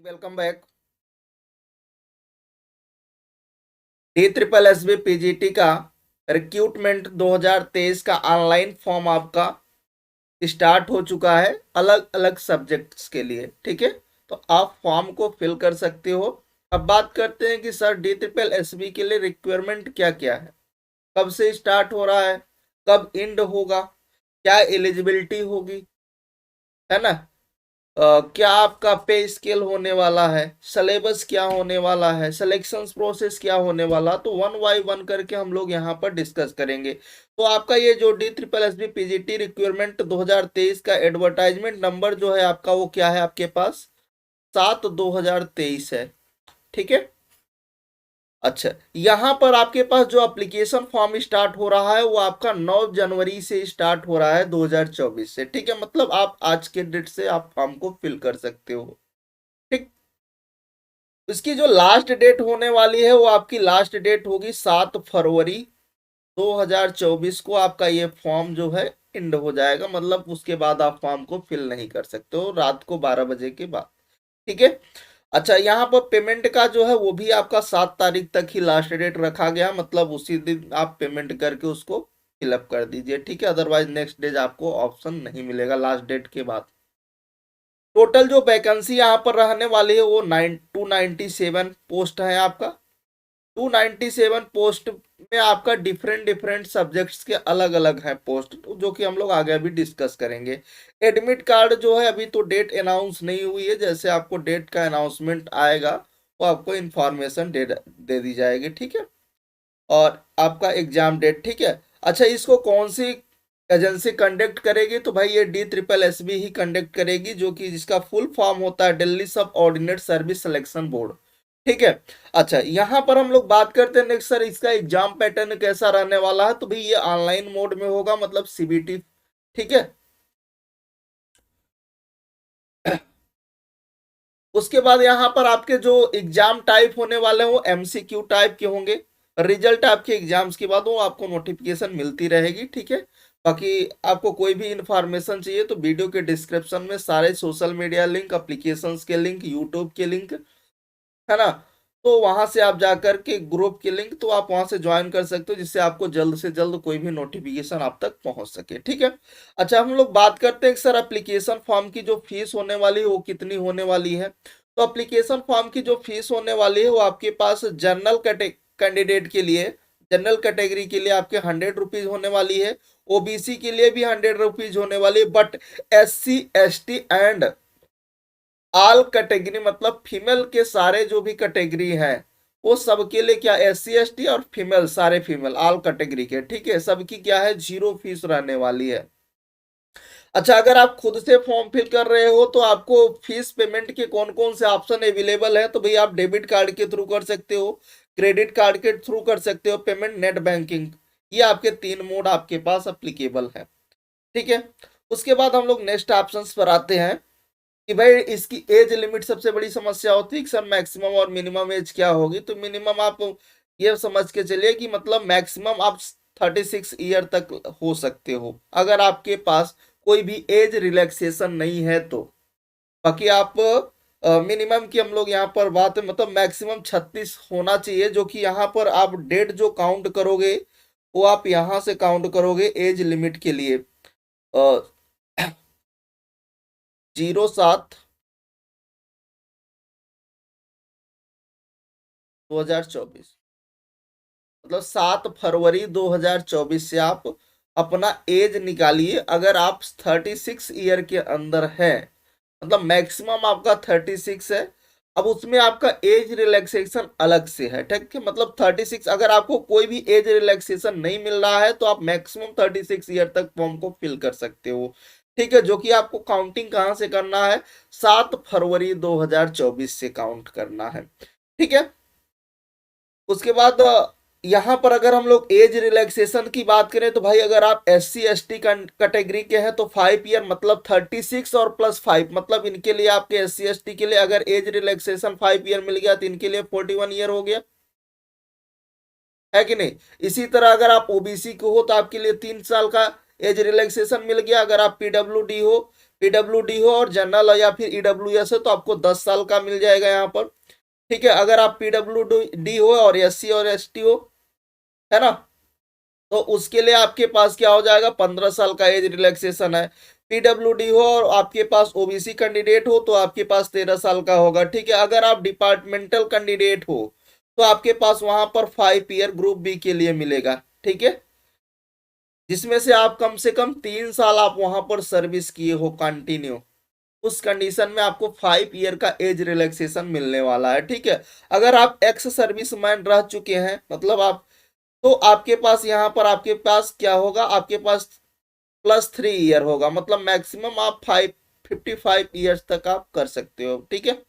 Welcome back. D triple S B PGT का recruitment 2023 का online form आपका start हो चुका है अलग अलग सब्जेक्ट्स के लिए। ठीक है, तो आप फॉर्म को फिल कर सकते हो। अब बात करते हैं कि sir D triple S B के लिए रिक्वायरमेंट क्या क्या है, कब से स्टार्ट हो रहा है, कब एंड होगा, क्या एलिजिबिलिटी होगी, है ना। क्या आपका पे स्केल होने वाला है, सिलेबस क्या होने वाला है, सिलेक्शन प्रोसेस क्या होने वाला, तो वन बाय वन करके हम लोग यहाँ पर डिस्कस करेंगे। तो आपका ये जो D triple S B PGT requirement 2023 का एडवर्टाइजमेंट नंबर जो है आपका, वो क्या है आपके पास, 7/2023 है। ठीक है। अच्छा, यहाँ पर आपके पास जो एप्लीकेशन फॉर्म स्टार्ट हो रहा है वो आपका 9 जनवरी से स्टार्ट हो रहा है 2024 से। ठीक है, मतलब आप आज के डेट से आप फॉर्म को फिल कर सकते हो। ठीक। इसकी जो लास्ट डेट होने वाली है वो आपकी लास्ट डेट होगी 7 फरवरी 2024 को। आपका ये फॉर्म जो है एंड हो जाएगा, मतलब उसके बाद आप फॉर्म को फिल नहीं कर सकते हो रात को 12 बजे के बाद। ठीक है। अच्छा, यहाँ पर पेमेंट का जो है वो भी आपका 7 तारीख तक ही लास्ट डेट रखा गया, मतलब उसी दिन आप पेमेंट करके उसको फिलअप कर दीजिए। ठीक है, अदरवाइज नेक्स्ट डे आपको ऑप्शन नहीं मिलेगा लास्ट डेट के बाद। टोटल जो वैकेंसी यहाँ पर रहने वाली है वो 297 पोस्ट है आपका। 297 पोस्ट में आपका डिफरेंट डिफरेंट सब्जेक्ट्स के अलग अलग है पोस्ट, जो कि हम लोग आगे भी डिस्कस करेंगे। एडमिट कार्ड जो है अभी तो डेट अनाउंस नहीं हुई है, जैसे आपको डेट का अनाउंसमेंट आएगा वो आपको इंफॉर्मेशन दे दी जाएगी। ठीक है, और आपका एग्जाम डेट। ठीक है। अच्छा, इसको कौन सी एजेंसी कंडक्ट करेगी, तो भाई ये डी ट्रिपल एस बी ही कंडक्ट करेगी, जो कि जिसका फुल फॉर्म होता है दिल्ली सब ऑर्डिनेट सर्विस सिलेक्शन बोर्ड। ठीक है। अच्छा, यहाँ पर हम लोग बात करते हैं नेक्स्ट सर इसका एग्जाम पैटर्न कैसा रहने वाला है, तो भाई ये ऑनलाइन मोड में होगा, मतलब सीबीटी। ठीक है। उसके बाद यहाँ पर आपके जो एग्जाम टाइप होने वाले हैं वो एमसीक्यू टाइप के होंगे। रिजल्ट आपके एग्जाम्स के बाद वो आपको नोटिफिकेशन मिलती रहेगी। ठीक है। बाकी आपको कोई भी इंफॉर्मेशन चाहिए तो वीडियो के डिस्क्रिप्शन में सारे सोशल मीडिया लिंक, एप्लीकेशंस के लिंक, यूट्यूब के लिंक, है ना। तो वहां से आप जाकर के ग्रुप की लिंक, तो आप वहां से ज्वाइन कर सकते हो, जिससे आपको जल्द से जल्द कोई भी नोटिफिकेशन आप तक पहुंच सके। ठीक है। अच्छा, हम लोग बात करते हैं कि सर एप्लीकेशन फॉर्म की जो फीस होने वाली है वो कितनी होने वाली है। तो एप्लीकेशन फॉर्म की जो फीस होने वाली है वो आपके पास जनरल कैंडिडेट के लिए, जनरल कैटेगरी के लिए आपके 100 रुपीज होने वाली है। ओबीसी के लिए भी 100 रुपीज होने वाली है, but SC ST and all category, मतलब फीमेल के सारे जो भी कैटेगरी हैं वो सबके लिए क्या, SC ST और फीमेल, सारे फीमेल ऑल कैटेगरी के, ठीक है, सबकी क्या है, 0 फीस रहने वाली है। अच्छा, अगर आप खुद से फॉर्म फिल कर रहे हो तो आपको फीस पेमेंट के कौन कौन से ऑप्शन अवेलेबल है, तो भाई आप डेबिट कार्ड के थ्रू कर सकते हो, क्रेडिट कार्ड के थ्रू कर सकते हो पेमेंट, नेट बैंकिंग। ये आपके 3 मोड आपके पास अप्लीकेबल है। ठीक है। उसके बाद हम लोग नेक्स्ट ऑप्शंस पर आते हैं कि भाई इसकी एज लिमिट सबसे बड़ी समस्या होती है कि सर मैक्सिमम और मिनिमम एज क्या होगी। तो मिनिमम आप ये समझ के चलिए कि मतलब मैक्सिमम आप 36 ईयर तक हो सकते हो, अगर आपके पास कोई भी एज रिलैक्सेशन नहीं है तो। बाकी आप मिनिमम की हम लोग यहाँ पर बात, मतलब मैक्सिमम 36 होना चाहिए, जो कि यहाँ पर आप डेट जो काउंट करोगे वो आप यहाँ से काउंट करोगे एज लिमिट के लिए 07/2024, मतलब 7 फरवरी 2024 से आप अपना एज निकालिए। अगर आप 36 ईयर के अंदर है, मतलब मैक्सिमम आपका 36 है। अब उसमें आपका एज रिलैक्सेशन अलग से है। ठीक है, मतलब 36, अगर आपको कोई भी एज रिलैक्सेशन नहीं मिल रहा है तो आप मैक्सिमम 36 ईयर तक फॉर्म को फिल कर सकते हो। ठीक है, जो कि आपको काउंटिंग कहाँ से करना है, 7 फरवरी 2024 से काउंट करना है। ठीक है। उसके बाद यहाँ पर अगर हम लोग एज रिलैक्सेशन की बात करें तो भाई अगर आप SC ST कैटेगरी के हैं तो 5 ईयर, मतलब 36 और +5, मतलब इनके लिए आपके SC ST के लिए अगर एज रिलैक्सेशन 5 ईयर मिल गया तो इनके लिए 41 ईयर हो गया, है कि नहीं। इसी तरह अगर आप ओबीसी को हो तो आपके लिए 3 साल का एज रिलैक्सेशन मिल गया। अगर आप PWD हो, पीडब्ल्यूडी हो और जनरल हो या फिर ईडब्ल्यूएस है तो आपको 10 साल का मिल जाएगा यहाँ पर, ठीक है। अगर आप पीडब्ल्यूडी हो और एससी और एसटी हो, है ना, तो उसके लिए आपके पास क्या हो जाएगा, 15 साल का एज रिलैक्सेशन है। पीडब्ल्यूडी हो और आपके पास ओबीसी कैंडिडेट हो तो आपके पास 13 साल का होगा, ठीक है। अगर आप डिपार्टमेंटल कैंडिडेट हो तो आपके पास वहां पर 5 ईयर ग्रुप बी के लिए मिलेगा, ठीक है, जिसमें से आप कम से कम 3 साल आप वहां पर सर्विस किए हो कंटिन्यू। उस कंडीशन में आपको 5 ईयर का एज रिलैक्सेशन मिलने वाला है, ठीक है। अगर आप एक्स सर्विस मैन रह चुके हैं मतलब आप, तो आपके पास यहाँ पर आपके पास क्या होगा, आपके पास +3 ईयर होगा, मतलब मैक्सिमम आप 55 ईयर्स तक आप कर सकते हो, ठीक है।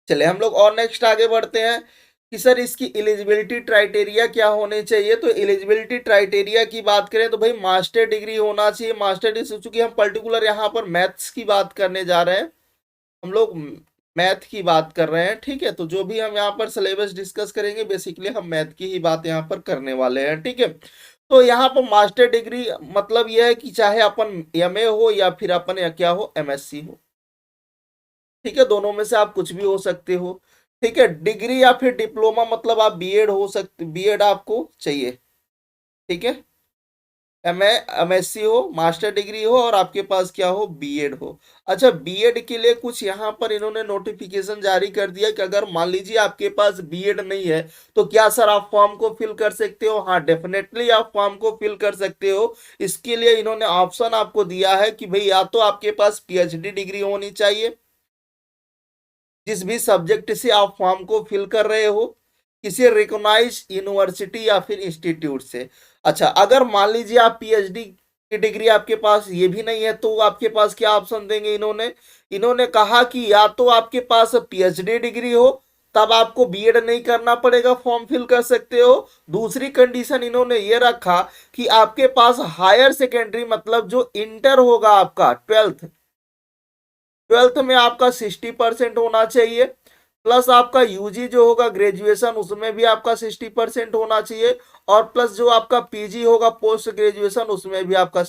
चले हम लोग और नेक्स्ट आगे बढ़ते हैं कि सर इसकी एलिजिबिलिटी क्राइटेरिया क्या होने चाहिए। तो एलिजिबिलिटी क्राइटेरिया की बात करें तो भाई मास्टर डिग्री होना चाहिए। मास्टर डिग्री, चूंकि हम पर्टिकुलर यहाँ पर मैथ्स की बात करने जा रहे हैं, हम लोग मैथ की बात कर रहे हैं, ठीक है। तो जो भी हम यहाँ पर सिलेबस डिस्कस करेंगे बेसिकली हम मैथ की ही बात यहाँ पर करने वाले हैं, ठीक है। तो यहाँ पर मास्टर डिग्री मतलब यह है कि चाहे अपन एमए हो या फिर अपन या क्या हो एमएससी हो, ठीक है, दोनों में से आप कुछ भी हो सकते हो, ठीक है। डिग्री या फिर डिप्लोमा मतलब आप बीएड हो सकते, बीएड आपको चाहिए, ठीक है। एमए एमएससी हो, मास्टर डिग्री हो और आपके पास क्या हो, बीएड हो। अच्छा, बीएड के लिए कुछ यहाँ पर इन्होंने नोटिफिकेशन जारी कर दिया कि अगर मान लीजिए आपके पास बीएड नहीं है तो क्या सर आप फॉर्म को फिल कर सकते हो। हाँ, डेफिनेटली आप फॉर्म को फिल कर सकते हो। इसके लिए इन्होंने ऑप्शन आपको दिया है कि भाई या तो आपके पास पीएचडी डिग्री होनी चाहिए जिस भी सब्जेक्ट से आप फॉर्म को फिल कर रहे हो, किसी रिकॉग्नाइज यूनिवर्सिटी या फिर इंस्टीट्यूट से। अच्छा, अगर मान लीजिए आप पीएचडी की डिग्री आपके पास ये भी नहीं है तो आपके पास क्या ऑप्शन देंगे इन्होंने, इन्होंने कहा कि या तो आपके पास पीएचडी डिग्री हो तब आपको बीएड नहीं करना पड़ेगा, फॉर्म फिल कर सकते हो। दूसरी कंडीशन इन्होंने ये रखा कि आपके पास हायर सेकेंडरी मतलब जो इंटर होगा आपका ट्वेल्थ में आपका 60% होना चाहिए, प्लस आपका यूजी जो होगा ग्रेजुएशन उसमें भी आपका 60% होना चाहिए, और प्लस जो आपका पीजी होगा पोस्ट ग्रेजुएशन उसमें भी आपका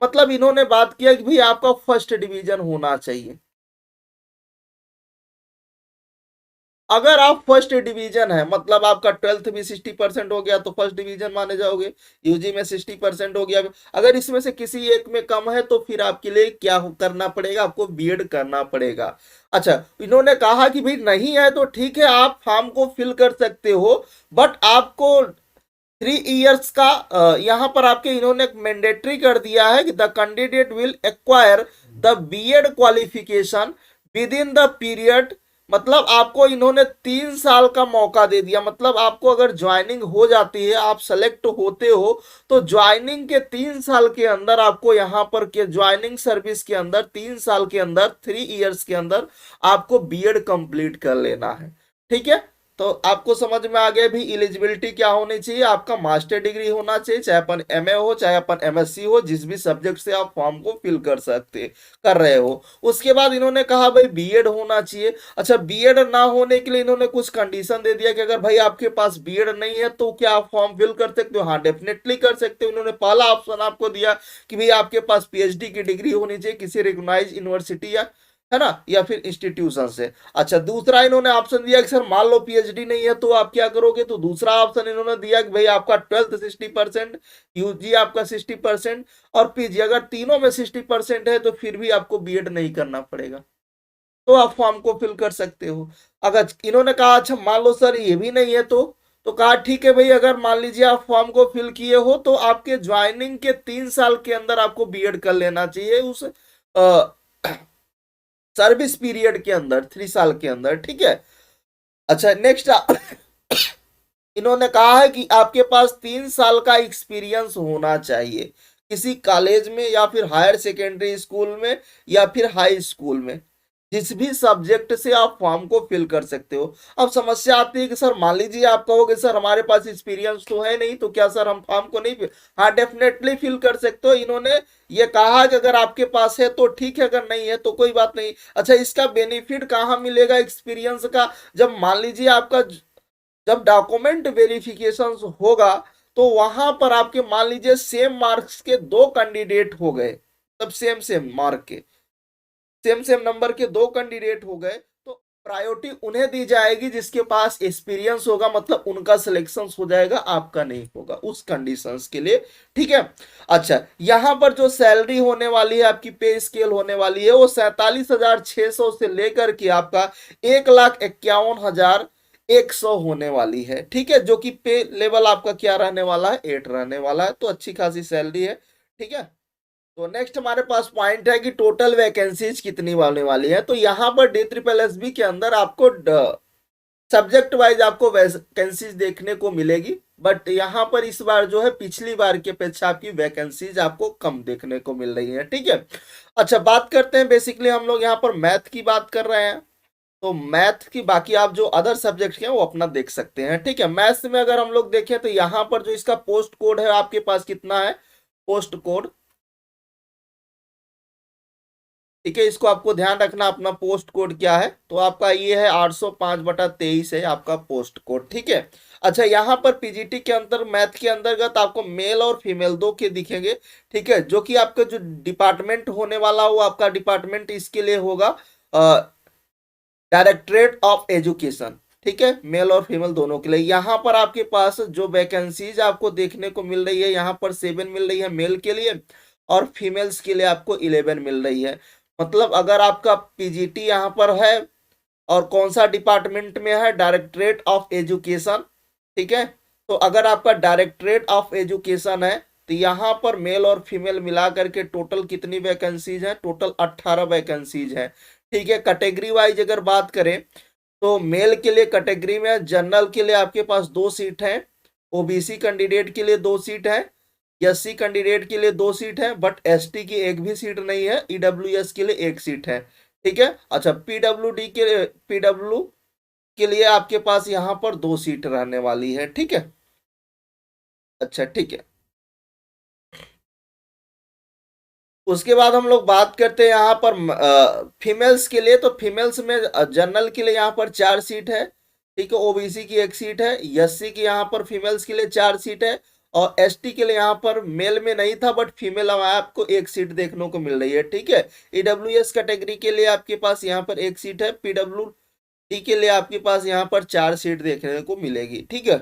मतलब इन्होंने बात किया कि भाई आपका फर्स्ट डिवीजन होना चाहिए। अगर आप फर्स्ट डिवीजन है मतलब आपका ट्वेल्थ भी 60% हो गया तो फर्स्ट डिवीजन माने जाओगे, यूजी में 60% हो गया। अगर इसमें से किसी एक में कम है तो फिर आपके लिए क्या करना पड़ेगा, आपको बीएड करना पड़ेगा। अच्छा, इन्होंने कहा कि भाई नहीं है तो ठीक है आप फॉर्म को फिल कर सकते हो, बट आपको 3 इयर्स का यहाँ पर आपके इन्होंने मैंडेटरी कर दिया है कि the candidate will acquire the BEd qualification within the period, मतलब आपको इन्होंने 3 साल का मौका दे दिया। मतलब आपको अगर ज्वाइनिंग हो जाती है, आप सेलेक्ट होते हो तो ज्वाइनिंग के 3 साल के अंदर आपको यहाँ पर के ज्वाइनिंग सर्विस के अंदर 3 साल के अंदर 3 इयर्स के अंदर आपको बीएड कंप्लीट कर लेना है, ठीक है। तो आपको समझ में आ गया भी एलिजिबिलिटी क्या होनी चाहिए, आपका मास्टर डिग्री होना चाहिए, चाहे अपन एमए हो चाहे अपन एमएससी हो, जिस भी सब्जेक्ट से आप फॉर्म को फिल कर रहे हो। उसके बाद इन्होंने कहा भाई बीएड होना चाहिए। अच्छा, बीएड ना होने के लिए इन्होंने कुछ कंडीशन दे दिया कि अगर भाई आपके पास बीएड नहीं है तो क्या आप फॉर्म फिल कर सकते हो। हाँ, डेफिनेटली कर सकते हो। इन्होंने पहला ऑप्शन आपको दिया कि भाई आपके पास पीएचडी की डिग्री होनी चाहिए किसी रिकॉग्नाइज यूनिवर्सिटी या, है ना, या फिर इंस्टीट्यूशन से। अच्छा, दूसरा इन्होंने ऑप्शन दिया कि सर मान लो पीएचडी नहीं है तो आप क्या करोगे, तो दूसरा ऑप्शन इन्होंने दिया कि भाई आपका ट्वेल्थ 60%, यूजी आपका 60% और पीजी, अगर तीनों में 60% है तो फिर भी आपको बीएड नहीं करना पड़ेगा, तो आप फॉर्म को फिल कर सकते हो। अगर इन्होंने कहा अच्छा मान लो सर ये भी नहीं है तो कहा ठीक है भाई, अगर मान लीजिए आप फॉर्म को फिल किए हो तो आपके ज्वाइनिंग के 3 साल के अंदर आपको बीएड कर लेना चाहिए उस सर्विस पीरियड के अंदर, 3 साल के अंदर, ठीक है। अच्छा, नेक्स्ट इन्होंने कहा है कि आपके पास 3 साल का एक्सपीरियंस होना चाहिए किसी कॉलेज में या फिर हायर सेकेंडरी स्कूल में या फिर हाई स्कूल में, जिस भी सब्जेक्ट से आप फॉर्म को फिल कर सकते हो। अब समस्या आती है कि सर मान लीजिए आप कहोगे सर हमारे पास एक्सपीरियंस तो है नहीं तो क्या सर हम फॉर्म को नहीं फिल, हाँ डेफिनेटली फिल कर सकते हो। इन्होंने ये कहा कि अगर आपके पास है तो ठीक है, अगर नहीं है तो कोई बात नहीं। अच्छा, इसका बेनिफिट कहाँ मिलेगा एक्सपीरियंस का, जब मान लीजिए आपका जब डॉक्यूमेंट वेरिफिकेशन होगा तो वहां पर आपके मान लीजिए सेम मार्क्स के दो कैंडिडेट हो गए, तब सेम सेम मार्क के सेम सेम नंबर के दो कैंडिडेट हो गए, तो प्रायोरिटी उन्हें दी जाएगी जिसके पास एक्सपीरियंस होगा, मतलब उनका सिलेक्शन हो जाएगा, आपका नहीं होगा उस कंडीशंस के लिए। ठीक है। अच्छा, यहां पर जो सैलरी होने वाली है, आपकी पे स्केल होने वाली है, वो 47,600 से लेकर के आपका 1,51,100 होने वाली है। ठीक है, जो कि पे लेवल आपका क्या रहने वाला है, 8 रहने वाला है, तो अच्छी खासी सैलरी है। ठीक है। तो नेक्स्ट हमारे पास पॉइंट है कि टोटल वैकेंसीज कितनी होने वाली है। तो यहाँ पर DSSB के अंदर आपको सब्जेक्ट वाइज आपको वैकेंसीज देखने को मिलेगी, बट यहाँ पर इस बार जो है पिछली बार की अपेक्षा आपकी वैकेंसीज आपको कम देखने को मिल रही है। ठीक है। अच्छा, बात करते हैं, बेसिकली हम लोग यहाँ पर मैथ की बात कर रहे हैं, तो मैथ की बाकी आप जो अदर सब्जेक्ट हैं वो अपना देख सकते हैं। ठीक है। मैथ्स में अगर हम लोग देखें तो यहाँ पर जो इसका पोस्ट कोड है आपके पास कितना है, पोस्ट कोड, ठीक है, इसको आपको ध्यान रखना, अपना पोस्ट कोड क्या है, तो आपका ये है 805/23 है आपका पोस्ट कोड। ठीक है। अच्छा, यहाँ पर पीजीटी के अंदर मैथ के अंतर्गत आपको मेल और फीमेल दो के दिखेंगे। ठीक है, जो कि आपका जो डिपार्टमेंट होने वाला वो आपका डिपार्टमेंट इसके लिए होगा डायरेक्टरेट ऑफ एजुकेशन। ठीक है, मेल और फीमेल दोनों के लिए। यहाँ पर आपके पास जो वैकेंसीज आपको देखने को मिल रही है, यहाँ पर 7 मिल रही है मेल के लिए, और फीमेल्स के लिए आपको 11 मिल रही है। मतलब अगर आपका पीजीटी यहाँ पर है और कौन सा डिपार्टमेंट में है, डायरेक्टरेट ऑफ एजुकेशन। ठीक है, तो अगर आपका डायरेक्टरेट ऑफ एजुकेशन है तो यहाँ पर मेल और फीमेल मिला करके टोटल कितनी वैकेंसीज है, टोटल 18 वैकेंसीज है। ठीक है। कैटेगरी वाइज अगर बात करें तो मेल के लिए कैटेगरी में जनरल के लिए आपके पास 2 सीट है, ओबीसी कैंडिडेट के लिए 2 सीट है, एससी कैंडिडेट के लिए 2 सीट है, बट एसटी की एक भी सीट नहीं है, ईडब्ल्यूएस के लिए 1 सीट है। ठीक है। अच्छा, पीडब्ल्यू के लिए आपके पास यहाँ पर 2 सीट रहने वाली है। ठीक है। अच्छा, ठीक है। उसके बाद हम लोग बात करते हैं यहाँ पर फीमेल्स के लिए, तो फीमेल्स में जनरल के लिए यहाँ पर 4 सीट है। ठीक है, ओबीसी की 1 सीट है, एससी की यहाँ पर फीमेल्स के लिए 4 सीट है, और एसटी के लिए यहाँ पर मेल में नहीं था बट फीमेल आपको 1 सीट देखने को मिल रही है। ठीक है। ईडब्ल्यूएस कैटेगरी के लिए आपके पास यहाँ पर 1 सीट है, पीडब्ल्यू डी के लिए आपके पास यहाँ पर 4 सीट देखने को मिलेगी। ठीक है।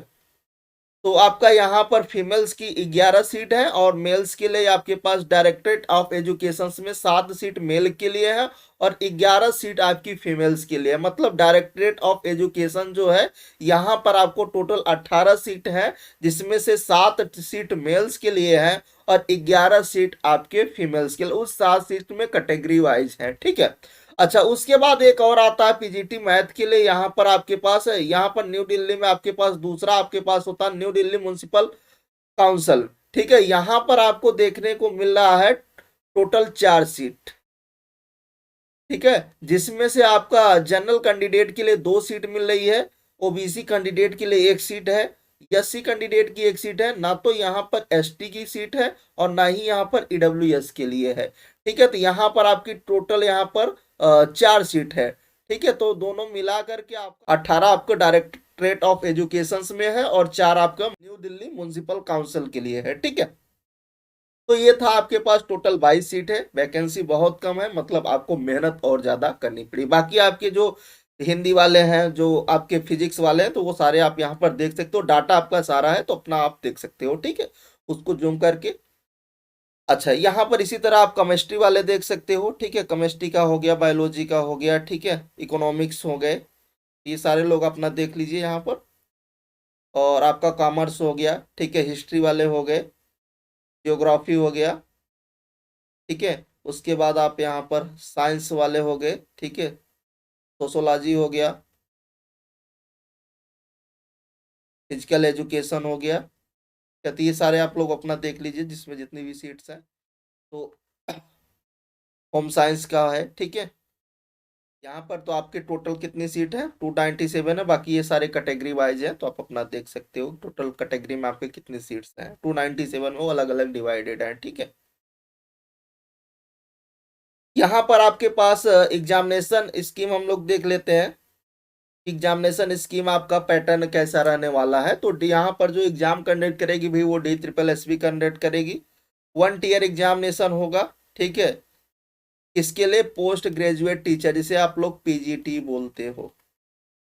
तो आपका यहाँ पर फीमेल्स की 11 सीट है, और मेल्स के लिए आपके पास डायरेक्टरेट ऑफ एजुकेशन में 7 सीट मेल के लिए है और 11 सीट आपकी फीमेल्स के लिए है। मतलब डायरेक्टरेट ऑफ एजुकेशन जो है यहाँ पर आपको टोटल 18 सीट है, जिसमें से 7 सीट मेल्स के लिए है और 11 सीट आपके फीमेल्स के लिए, उस 7 सीट में कैटेगरी वाइज है। ठीक है। अच्छा, उसके बाद एक और आता है पीजीटी मैथ के लिए, यहाँ पर आपके पास है, यहाँ पर न्यू दिल्ली में आपके पास दूसरा आपके पास होता है न्यू दिल्ली म्युनिसिपल काउंसिल। ठीक है, यहाँ पर आपको देखने को मिल रहा है टोटल 4 सीट। ठीक है, जिसमें से आपका जनरल कैंडिडेट के लिए 2 सीट मिल रही है, ओबीसी कैंडिडेट के लिए 1 सीट है, एससी कैंडिडेट की 1 सीट है, ना तो यहाँ पर एसटी की सीट है और ना ही यहाँ पर ईडब्ल्यूएस के लिए है। ठीक है, तो यहाँ पर आपकी टोटल यहाँ पर 4 सीट है। ठीक है, तो दोनों मिला करके आपको 18 आपको डायरेक्टरेट ऑफ एजुकेशन में है और 4 आपका न्यू दिल्ली म्युनिसिपल काउंसिल के लिए है। ठीक है। तो ये था आपके पास टोटल 22 सीट है, वैकेंसी बहुत कम है, मतलब आपको मेहनत और ज्यादा करनी पड़ी। बाकी आपके जो हिंदी वाले हैं, जो आपके फिजिक्स वाले हैं, तो वो सारे आप यहाँ पर देख सकते हो, डाटा आपका सारा है तो अपना आप देख सकते हो। ठीक है, उसको जूम करके। अच्छा, यहाँ पर इसी तरह आप केमिस्ट्री वाले देख सकते हो। ठीक है, केमिस्ट्री का हो गया, बायोलॉजी का हो गया, ठीक है, इकोनॉमिक्स हो गए, ये सारे लोग अपना देख लीजिए यहाँ पर। और आपका कॉमर्स हो गया, ठीक है, हिस्ट्री वाले हो गए, ज्योग्राफी हो गया, ठीक है। उसके बाद आप यहाँ पर साइंस वाले हो गए, ठीक है, सोशोलॉजी हो गया, फिजिकल एजुकेशन हो गया। क्या, तो ये सारे आप लोग अपना देख लीजिए जिसमें जितनी भी सीट्स हैं। तो होम साइंस का है, ठीक है। यहाँ पर तो आपके टोटल कितनी सीट है, 297 है। बाकी ये सारे कैटेगरी वाइज है, तो आप अपना देख सकते हो टोटल कैटेगरी में आपके कितनी सीट्स हैं, 297 वो अलग अलग डिवाइडेड है। ठीक है। यहाँ पर आपके पास एग्जामिनेशन स्कीम हम लोग देख लेते हैं। एग्जामिनेशन स्कीम आपका पैटर्न कैसा रहने वाला है, तो यहाँ पर जो एग्जाम कंडक्ट करेगी भाई वो DSSB कंडक्ट करेगी। 1 ईयर एग्जामिनेशन होगा, ठीक है। इसके लिए पोस्ट ग्रेजुएट टीचर, जिसे आप लोग PGT बोलते हो,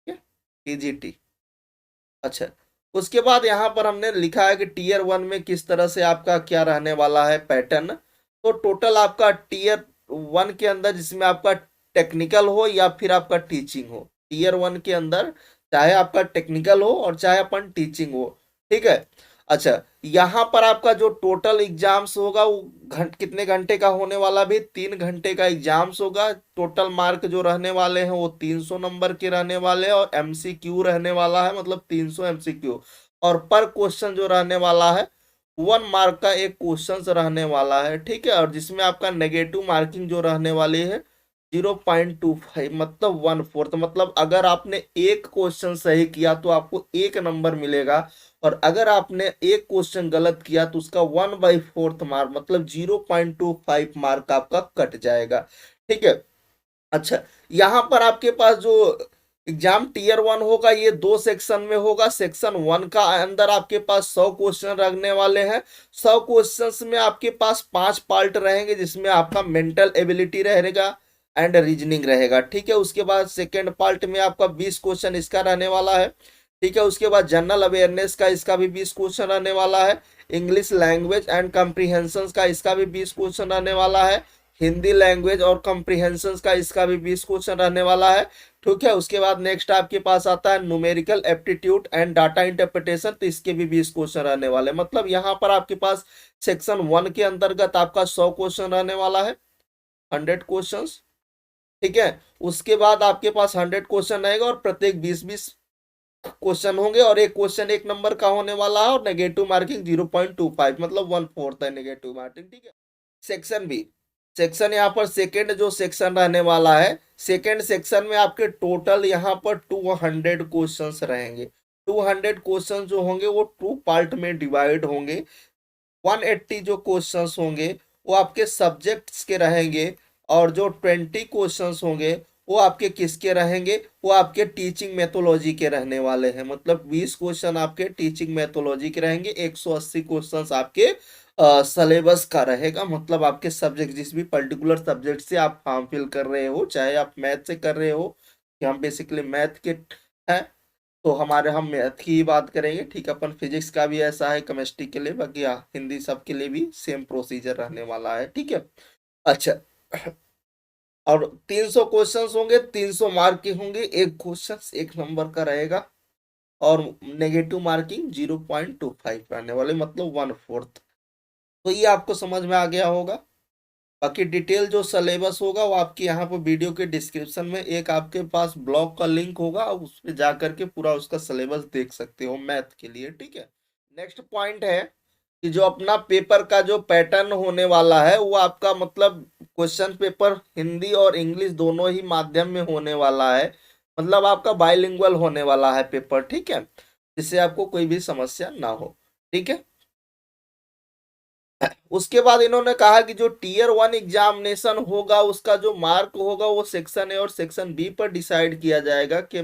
ठीक है, PGT। अच्छा, उसके बाद यहाँ पर हमने लिखा है कि Tier 1 में किस तरह से आपका क्या रहने वाला है पैटर्न। तो टोटल आपका Tier 1 के अंदर, जिसमें आपका टेक्निकल हो या फिर आपका टीचिंग हो, Tier 1 के अंदर चाहे आपका टेक्निकल हो और चाहे अपन टीचिंग हो, ठीक है। अच्छा, यहाँ पर आपका जो टोटल एग्जाम्स होगा वो कितने घंटे का होने वाला भी, 3 घंटे का एग्जाम्स होगा। टोटल मार्क जो रहने वाले हैं वो 300 नंबर के रहने वाले हैं, और MCQ रहने वाला है, मतलब 300 MCQ। और पर क्वेश्चन जो रहने वाला है 1 मार्क का एक क्वेश्चन रहने वाला है, ठीक है। और जिसमें आपका नेगेटिव मार्किंग जो रहने वाली है 0.25, मतलब 1/4। मतलब अगर आपने एक क्वेश्चन सही किया तो आपको 1 नंबर मिलेगा, और अगर आपने एक क्वेश्चन गलत किया तो उसका 1/4 मार्क, मतलब 0.25 मार्क आपका कट जाएगा, ठीक है। अच्छा, यहाँ पर आपके पास जो एग्जाम Tier 1 होगा ये 2 सेक्शन में होगा। सेक्शन 1 का अंदर आपके पास 100 क्वेश्चन रखने वाले हैं। 100 क्वेश्चंस में आपके पास 5 पार्ट रहेंगे, जिसमें आपका मेंटल एबिलिटी रहेगा एंड रीजनिंग रहेगा, ठीक है। उसके बाद सेकेंड पार्ट में आपका 20 क्वेश्चन इसका रहने वाला है, ठीक है। उसके बाद जनरल अवेयरनेस का इसका भी 20 क्वेश्चन रहने वाला है। इंग्लिश लैंग्वेज एंड कम्प्रीहेंशन का इसका भी 20 क्वेश्चन रहने वाला है। हिंदी लैंग्वेज और कम्प्रीहेंशन का इसका भी 20 क्वेश्चन रहने वाला है, ठीक है। उसके बाद नेक्स्ट आपके पास आता है numerical aptitude and data interpretation, तो इसके भी 20 क्वेश्चन रहने वाले हैं। मतलब यहाँ पर आपके पास सेक्शन 1 के अंतर्गत आपका 100 क्वेश्चन रहने वाला है, 100 क्वेश्चन, ठीक है। उसके बाद आपके पास 100 क्वेश्चन रहेगा, और प्रत्येक 20-20 क्वेश्चन होंगे, और एक क्वेश्चन 1 नंबर का होने वाला है, और नेगेटिव मार्किंग 0.25, मतलब 1/4 है नेगेटिव मार्किंग, ठीक है। सेक्शन बी, सेक्शन यहाँ पर सेकेंड जो सेक्शन रहने वाला है, सेकेंड सेक्शन में आपके टोटल यहाँ पर 200 क्वेश्चंस रहेंगे। 200 क्वेश्चन जो होंगे वो 2 पार्ट में डिवाइड होंगे। 180 जो क्वेश्चंस होंगे वो आपके सब्जेक्ट्स के रहेंगे, और जो 20 क्वेश्चंस होंगे वो आपके किसके रहेंगे, वो आपके टीचिंग मेथोलॉजी के रहने वाले हैं। मतलब 20 क्वेश्चन आपके टीचिंग मेथोलॉजी के रहेंगे, 180 क्वेश्चन आपके सिलेबस का रहेगा। मतलब आपके सब्जेक्ट, जिस भी पर्टिकुलर सब्जेक्ट से आप फॉर्म फिल कर रहे हो, चाहे आप मैथ से कर रहे हो, कि हम बेसिकली मैथ के हैं, तो हम मैथ की ही बात करेंगे, ठीक है। अपन फिजिक्स का भी ऐसा है, केमिस्ट्री के लिए, बाकी हिंदी सब के लिए भी सेम प्रोसीजर रहने वाला है, ठीक है। अच्छा, और 300 क्वेश्चंस होंगे, 300 मार्क के होंगे। एक क्वेश्चन 1 नंबर का रहेगा, और नेगेटिव मार्किंग 0.25 रहने वाले, मतलब 1/4। तो ये आपको समझ में आ गया होगा। बाकी डिटेल जो सिलेबस होगा वो आपके यहाँ पर वीडियो के डिस्क्रिप्शन में एक आपके पास ब्लॉग का लिंक होगा, उस पर जा करके पूरा उसका सिलेबस देख सकते हो मैथ के लिए, ठीक है। नेक्स्ट पॉइंट है कि जो अपना पेपर का जो पैटर्न होने वाला है वो आपका, मतलब क्वेश्चन पेपर हिंदी और इंग्लिश दोनों ही माध्यम में होने वाला है। मतलब आपका बाइलिंगुअल होने वाला है पेपर, ठीक है, जिससे आपको कोई भी समस्या ना हो, ठीक है। उसके बाद इन्होंने कहा कि जो Tier 1 एग्जामिनेशन होगा उसका जो मार्क होगा वो सेक्शन ए और सेक्शन बी पर डिसाइड किया जाएगा। कि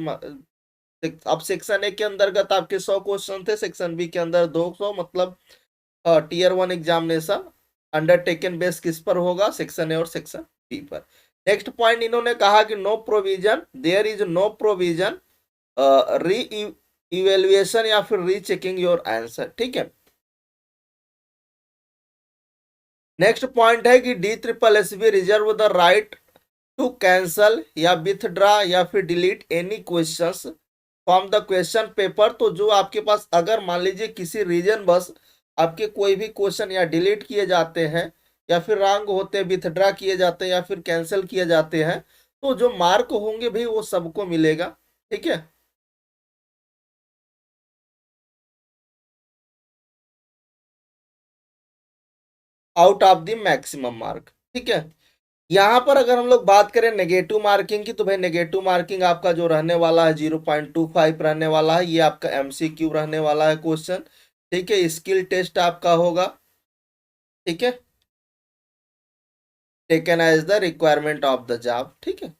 अब सेक्शन ए के अंतर्गत आपके 100 क्वेश्चन थे, सेक्शन बी के अंदर 200, मतलब Tier 1 एग्जामिनेशन अंडरटेकन बेस किस पर होगा, सेक्शन ए और सेक्शन बी पर। नेक्स्ट पॉइंट इन्होंने कहा कि no provision, there is no provision reevaluation या फिर रीचेकिंग योर आंसर, ठीक है। नेक्स्ट पॉइंट है कि DSSB reserve the right to cancel या विथड्रा या फिर delete any questions from the question paper. तो जो आपके पास अगर मान लीजिए किसी रीजन बस आपके कोई भी क्वेश्चन या डिलीट किए जाते हैं, या फिर रॉन्ग होते हैं, विथड्रा किए जाते हैं, या फिर कैंसिल किए जाते हैं, तो जो मार्क होंगे भाई वो सबको मिलेगा, ठीक है। Out of the maximum mark, ठीक है। यहाँ पर अगर हम लोग बात करें नेगेटिव मार्किंग की, तो भाई नेगेटिव मार्किंग आपका जो रहने वाला है 0.25 रहने वाला है। ये आपका MCQ रहने वाला है क्वेश्चन, ठीक है। स्किल टेस्ट आपका होगा, ठीक है, taken as the requirement of the job, ठीक है।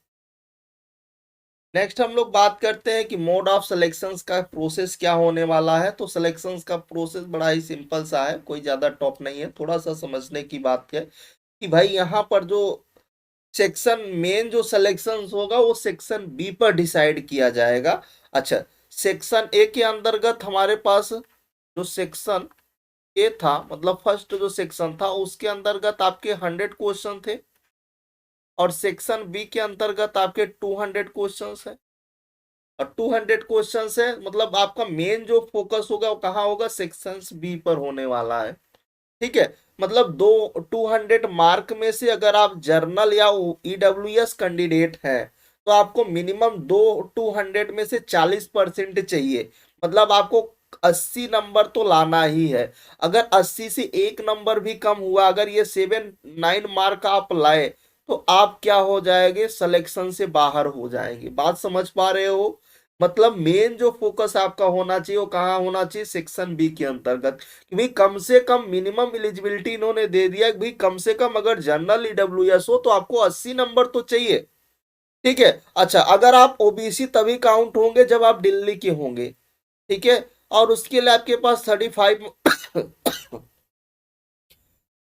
नेक्स्ट हम लोग बात करते हैं कि मोड ऑफ सिलेक्शंस का प्रोसेस क्या होने वाला है। तो सिलेक्शंस का प्रोसेस बड़ा ही सिंपल सा है, कोई ज्यादा टॉप नहीं है, थोड़ा सा समझने की बात है कि भाई यहाँ पर जो सेक्शन मेन जो सिलेक्शंस होगा वो सेक्शन बी पर डिसाइड किया जाएगा। अच्छा, सेक्शन ए के अंतर्गत हमारे पास जो सेक्शन ए था, मतलब फर्स्ट जो सेक्शन था उसके अंतर्गत आपके 100 क्वेश्चन थे, और सेक्शन बी के अंतर्गत आपके 200 क्वेश्चन है। और 200 क्वेश्चन है, मतलब आपका मेन जो फोकस होगा वो कहाँ होगा, सेक्शन बी पर होने वाला है। ठीक है, मतलब दो 200 मार्क में से अगर आप जर्नल या ईडब्ल्यूएस कैंडिडेट हैं तो आपको मिनिमम दो 200 में से 40% चाहिए। मतलब आपको 80 नंबर तो लाना ही है। अगर 80 से एक नंबर भी कम हुआ, अगर ये 7-9 मार्क आप लाए तो आप क्या हो जाएंगे, सिलेक्शन से बाहर हो जाएंगे। बात समझ पा रहे हो? मतलब मेन जो फोकस आपका होना चाहिए वो कहाँ होना चाहिए, सेक्शन बी के अंतर्गत। कि भाई कम से कम मिनिमम एलिजिबिलिटी इन्होंने दे दिया कि भाई कम से कम अगर जनरल ईडब्ल्यूएस हो तो आपको 80 नंबर तो चाहिए। ठीक है, अच्छा, अगर आप ओबीसी तभी काउंट होंगे जब आप दिल्ली के होंगे। ठीक है, और उसके लिए आपके पास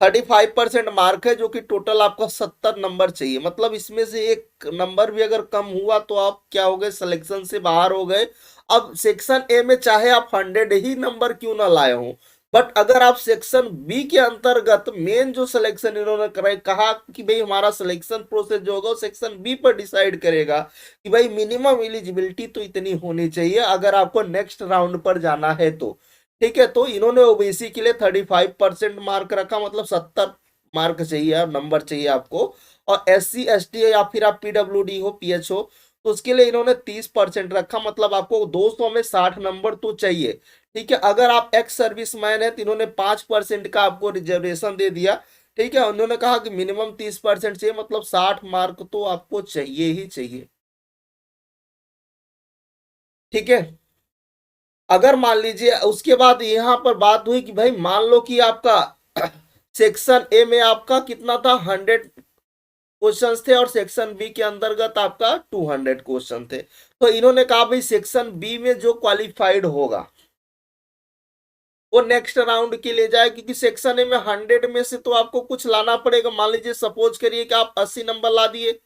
35% मार्क है, जो कि टोटल आपका 70 नंबर चाहिए। मतलब इसमें से एक नंबर भी अगर कम हुआ तो आप क्या हो गए, सिलेक्शन से बाहर हो गए। अब सेक्शन ए में चाहे आप 100 ही नंबर क्यों ना लाए हो, बट अगर आप सेक्शन बी के अंतर्गत मेन जो सिलेक्शन इन्होंने कराई, कहा कि भाई हमारा सिलेक्शन प्रोसेस जो होगा सेक्शन बी पर डिसाइड करेगा कि भाई मिनिमम एलिजिबिलिटी तो इतनी होनी चाहिए अगर आपको नेक्स्ट राउंड पर जाना है तो। ठीक है, तो इन्होंने ओबीसी के लिए 35% मार्क रखा, मतलब 70 मार्क चाहिए, नंबर चाहिए आपको। और SC ST या फिर आप PWD हो, PH हो, तो उसके लिए इन्होंने 30% रखा, मतलब आपको 200 में 60 नंबर तो चाहिए। ठीक है, अगर आप एक्स सर्विस मैन है तो इन्होंने 5% का आपको रिजर्वेशन दे दिया। ठीक है, उन्होंने कहा कि मिनिमम 30% चाहिए, मतलब 60 मार्क तो आपको चाहिए ही चाहिए। ठीक है, अगर मान लीजिए उसके बाद यहां पर बात हुई कि भाई मान लो कि आपका सेक्शन ए में आपका कितना था, 100 क्वेश्चन थे, और सेक्शन बी के अंतर्गत आपका 200 क्वेश्चन थे। तो इन्होंने कहा भाई सेक्शन बी में जो क्वालिफाइड होगा वो नेक्स्ट राउंड के लिए जाए, क्योंकि सेक्शन ए में 100 में से तो आपको कुछ लाना पड़ेगा। मान लीजिए सपोज करिए कि आप 80 नंबर ला दिए।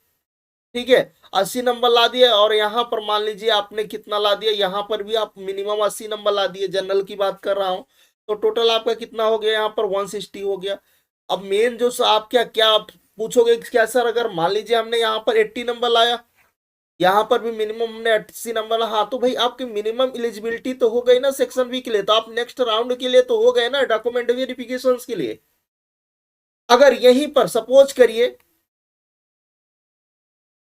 ठीक है, 80 नंबर ला दिए, और यहाँ पर मान लीजिए आपने कितना ला दिया, यहाँ पर भी आप मिनिमम 80 नंबर ला दिए, जनरल की बात कर रहा हूँ। तो टोटल आपका कितना हो गया, यहाँ पर 160 हो गया। अब मेन जो आप क्या क्या आप पूछोगे कि क्या सर, अगर मान लीजिए हमने यहाँ पर 80 नंबर लाया, यहाँ पर भी मिनिमम हमने 80 नंबर, हाँ तो भाई आपकी मिनिमम एलिजिबिलिटी तो हो गई ना सेक्शन बी के लिए, तो आप नेक्स्ट राउंड के लिए तो हो गए ना डॉक्यूमेंट वेरिफिकेशन के लिए। अगर यहीं पर सपोज करिए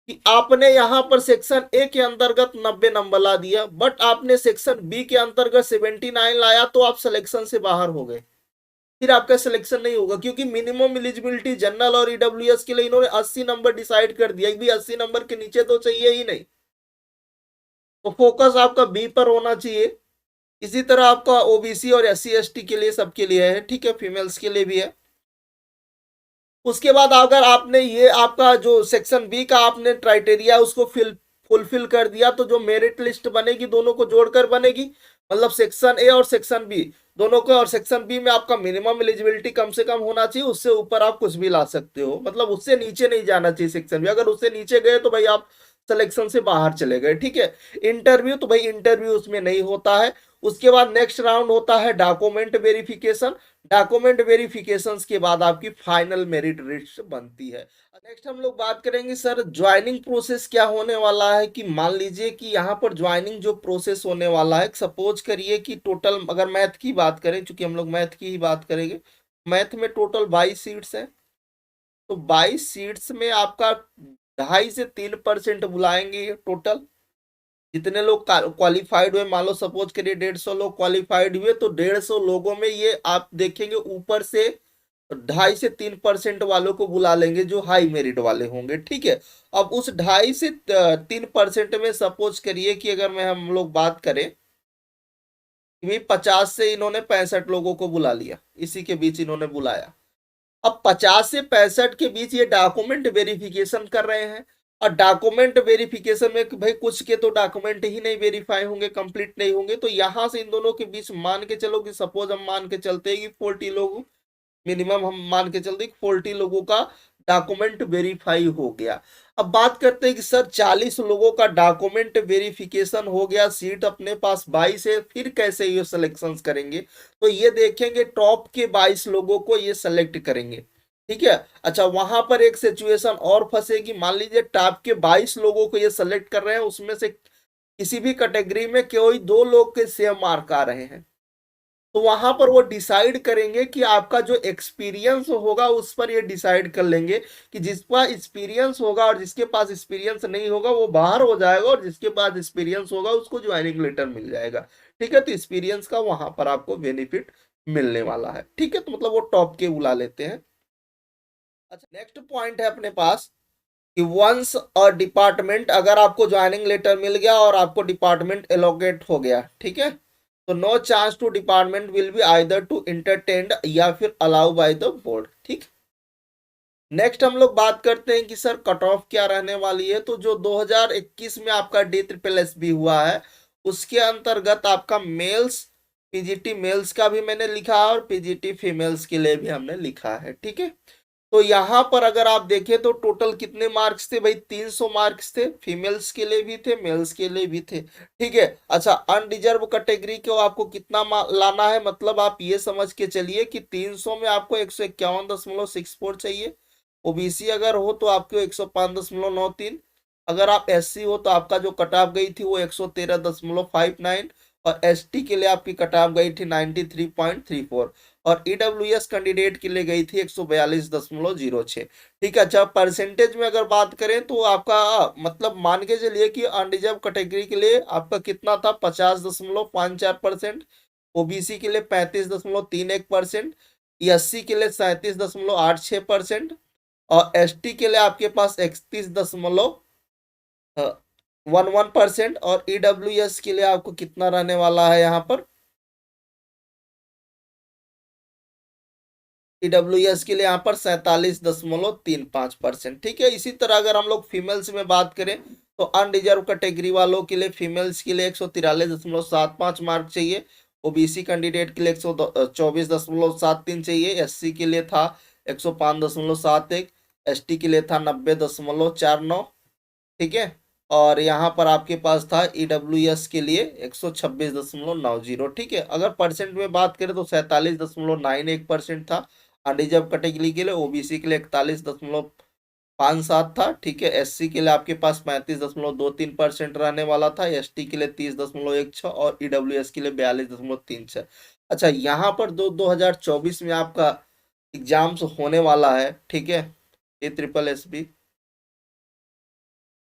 कि आपने यहां पर सेक्शन ए के अंतर्गत 90 नंबर ला दिया, बट आपने सेक्शन बी के अंतर्गत 79 लाया, तो आप सिलेक्शन से बाहर हो गए। फिर आपका सिलेक्शन नहीं होगा, क्योंकि मिनिमम एलिजिबिलिटी जनरल और ईडब्ल्यूएस के लिए इन्होंने 80 नंबर डिसाइड कर दिया भी, 80 नंबर के नीचे तो चाहिए ही नहीं। तो फोकस आपका बी पर होना चाहिए। इसी तरह आपका ओबीसी और SC ST के लिए, सबके लिए है। ठीक है, फीमेल्स के लिए भी है। उसके बाद अगर आपने ये आपका जो सेक्शन बी का आपने क्राइटेरिया उसको फुलफिल कर दिया, तो जो मेरिट लिस्ट बनेगी दोनों को जोड़कर बनेगी, मतलब सेक्शन ए और सेक्शन बी दोनों को। और सेक्शन बी में आपका मिनिमम एलिजिबिलिटी कम से कम होना चाहिए, उससे ऊपर आप कुछ भी ला सकते हो, मतलब उससे नीचे नहीं जाना चाहिए सेक्शन बी। अगर उससे नीचे गए तो भाई आप सिलेक्शन से बाहर चले गए। ठीक है, इंटरव्यू तो भाई इंटरव्यू उसमें नहीं होता है। उसके बाद नेक्स्ट राउंड होता है डॉक्यूमेंट वेरिफिकेशन। डॉक्यूमेंट वेरिफिकेशंस के बाद आपकी फाइनल मेरिट लिस्ट बनती है। नेक्स्ट हम लोग बात करेंगे सर ज्वाइनिंग प्रोसेस क्या होने वाला है। कि मान लीजिए कि यहाँ पर ज्वाइनिंग जो प्रोसेस होने वाला है, सपोज करिए कि टोटल अगर मैथ की बात करें, चूंकि हम लोग मैथ की ही बात करेंगे, मैथ में टोटल 22 सीट्स हैं। तो 22 सीट्स में आपका 2.5 से 3% बुलाएंगे टोटल। जितने लोग क्वालिफाइड हुए, मान लो सपोज करिए 150 लोग क्वालिफाइड हुए, तो 150 लोगों में ये आप देखेंगे ऊपर से 2.5 से 3% वालों को बुला लेंगे जो हाई मेरिट वाले होंगे। ठीक है, अब उस 2.5 से 3% में सपोज करिए कि अगर मैं हम लोग बात करें कि भाई 50 से इन्होंने 65 लोगों को बुला लिया, इसी के बीच इन्होंने बुलाया। अब 50 से 65 के बीच ये डॉक्यूमेंट वेरिफिकेशन कर रहे हैं। और डॉक्यूमेंट वेरिफिकेशन में कि भाई कुछ के तो डॉक्यूमेंट ही नहीं वेरीफाई होंगे, कंप्लीट नहीं होंगे, तो यहाँ से इन दोनों के बीच मान के चलो कि सपोज हम मान के चलते हैं कि 40 लोग, मिनिमम हम मान के चलते हैं कि 40 लोगों का डॉक्यूमेंट वेरीफाई हो गया। अब बात करते हैं कि सर 40 लोगों का डॉक्यूमेंट वेरिफिकेशन हो गया, सीट अपने पास 22 है, फिर कैसे ये सिलेक्शन करेंगे? तो ये देखेंगे टॉप के 22 लोगों को ये सेलेक्ट करेंगे, ठीक है। अच्छा, वहां पर एक सिचुएशन और फंसेगी, मान लीजिए टॉप के 22 लोगों को ये सेलेक्ट कर रहे हैं, उसमें से किसी भी कैटेगरी में कोई 2 लोग के सेम मार्क आ रहे हैं, तो वहां पर वो डिसाइड करेंगे कि आपका जो एक्सपीरियंस होगा उस पर ये डिसाइड कर लेंगे कि जिसका एक्सपीरियंस होगा और जिसके पास एक्सपीरियंस नहीं होगा वो बाहर हो जाएगा, और जिसके पास एक्सपीरियंस होगा उसको ज्वाइनिंग लेटर मिल जाएगा, ठीक है। तो एक्सपीरियंस का वहां पर आपको बेनिफिट मिलने वाला है, ठीक है। तो मतलब वो टॉप के बुला लेते हैं। अच्छा, नेक्स्ट पॉइंट है अपने पास कि वंस और डिपार्टमेंट, अगर आपको ज्वाइनिंग लेटर मिल गया और आपको डिपार्टमेंट एलोकेट हो गया, ठीक है, तो no chance to department will be either to entertained या फिर अलाउ बाय द बोर्ड, ठीक। नेक्स्ट हम लोग बात करते हैं कि सर कट ऑफ क्या रहने वाली है। तो जो 2021 में आपका डी ट्रिपल एस बी हुआ है उसके अंतर्गत आपका मेल्स, पीजीटी मेल्स का भी मैंने लिखा है और पीजीटी फीमेल्स के लिए भी हमने लिखा है, ठीक है। तो यहाँ पर अगर आप देखें तो टोटल कितने मार्क्स थे भाई? 300 मार्क्स थे, फीमेल्स के लिए भी थे, मेल्स के लिए भी थे, ठीक है। अच्छा, अनडिजर्व कैटेगरी को आपको कितना लाना है, मतलब आप ये समझ के चलिए कि 300 में आपको 151.64 चाहिए, ओबीसी अगर हो तो आपको 105.93, अगर आप एससी हो तो आपका जो कट ऑफ गई थी वो 113.59, और एसटी के लिए आपकी कट ऑफ गई थी 93.34, और ईडब्ल्यूएस कैंडिडेट के लिए गई थी 142.06, ठीक है। अच्छा, परसेंटेज में अगर बात करें तो आपका मतलब मान के चलिए कि अनरिजर्व कैटेगरी के लिए आपका कितना था, 50.54%, ओबीसी के लिए 35.31%, एससी के लिए 37.86%, और एसटी के लिए आपके पास 31.11%, और ईडब्ल्यूएस के लिए आपको कितना रहने वाला है यहाँ पर, ईडब्ल्यूएस के लिए यहाँ पर 47.35%, ठीक है। इसी तरह अगर हम लोग फीमेल्स में बात करें तो अनरिजर्व कैटेगरी वालों के लिए फीमेल्स के लिए 143.75 मार्क चाहिए, ओबीसी कैंडिडेट के लिए 124.73 चाहिए, एससी के लिए था 105.71, एसटी के लिए था 90.49, ठीक है। और यहाँ पर आपके पास था ईडब्ल्यूएस के लिए 126.90, ठीक है। अगर परसेंट में बात करें तो 47.91% था अनरिजर्व कैटेगरी के लिए, ओबीसी के लिए 41.57 था, ठीक है। एससी के लिए आपके पास 35.23% रहने वाला था, एसटी के लिए 30.16, और ईडब्ल्यूएस के लिए 42.36। अच्छा, यहाँ पर 2024 में आपका एग्जाम्स होने वाला है, ठीक है, ए ट्रिपल एस बी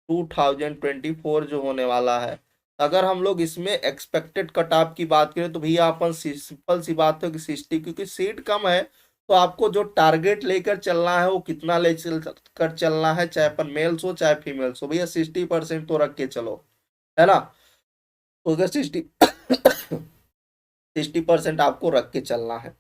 2024 जो होने वाला है। अगर हम लोग इसमें एक्सपेक्टेड कट ऑफ की बात करें तो भैया अपन सिंपल सी बात है कि 60, क्योंकि सीट कम है तो आपको जो टारगेट लेकर चलना है वो कितना ले चल कर चलना है, चाहे अपन मेल्स हो चाहे फीमेल्स हो, भैया 60% तो रख के चलो, है ना। तो अगर 60% आपको रख के चलना है।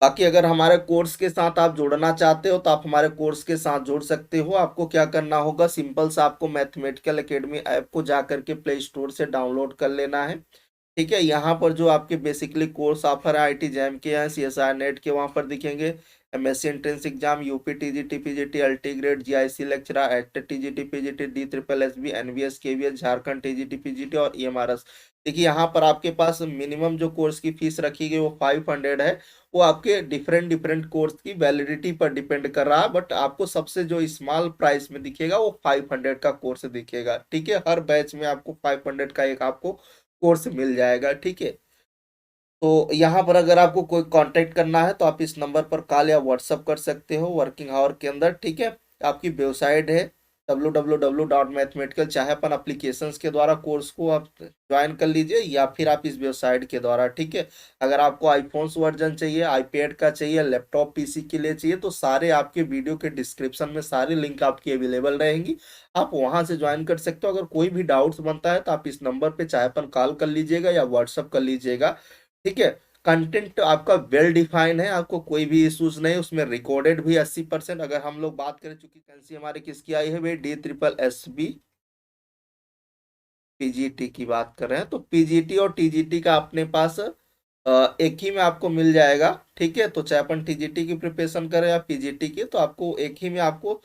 बाकी अगर हमारे कोर्स के साथ आप जुड़ना चाहते हो तो आप हमारे कोर्स के साथ जुड़ सकते हो। आपको क्या करना होगा, सिंपल सा आपको मैथमेटिकल एकेडमी ऐप को जा करके प्ले स्टोर से डाउनलोड कर लेना है, ठीक है। यहाँ पर जो आपके बेसिकली कोर्स ऑफर है आईटी जैम के हैं, सीएसआर नेट के, वहाँ पर दिखेंगे MSc entrance exam, UP TGT PGT LT grade, GIC lecturer, at TGT PGT, D triple SB, NVS KVS, Jharkhand TGT PGT और ईएमआरएस। देखिए यहाँ पर आपके पास मिनिमम जो कोर्स की फीस रखी गई वो 500 है, वो आपके डिफरेंट डिफरेंट कोर्स की वैलिडिटी पर डिपेंड कर रहा है, बट आपको सबसे जो स्मॉल प्राइस में दिखेगा वो 500 का कोर्स दिखेगा, ठीक है। हर बैच में आपको 500 का एक आपको कोर्स मिल जाएगा, ठीक है। तो यहाँ पर अगर आपको कोई कांटेक्ट करना है तो आप इस नंबर पर कॉल या व्हाट्सअप कर सकते हो वर्किंग आवर के अंदर, ठीक है। आपकी वेबसाइट है www.mathematical, चाहे अपन अप्लीकेशंस के द्वारा कोर्स को आप ज्वाइन कर लीजिए या फिर आप इस वेबसाइट के द्वारा, ठीक है। अगर आपको आईफोन्स वर्जन चाहिए, आईपैड का चाहिए, लैपटॉप पीसी के लिए चाहिए, तो सारे आपके वीडियो के डिस्क्रिप्शन में सारी लिंक आपकी अवेलेबल रहेंगी, आप वहां से ज्वाइन कर सकते हो। अगर कोई भी डाउट्स बनता है तो आप इस नंबर पे चाहे अपन कॉल कर लीजिएगा या व्हाट्सअप कर लीजिएगा, ठीक है। कंटेंट आपका वेल डिफाइन है, आपको कोई भी इश्यूज नहीं, उसमें रिकॉर्डेड भी 80%। अगर हम लोग बात करें, चूंकि वैकेंसी हमारी किसकी आई है भाई, DSSS पीजीटी की बात कर रहे हैं, तो पीजीटी और टीजीटी का अपने पास एक ही में आपको मिल जाएगा। ठीक है, तो चाहे अपन टीजीटी की प्रिपरेशन करें या पीजीटी की, तो आपको एक ही में आपको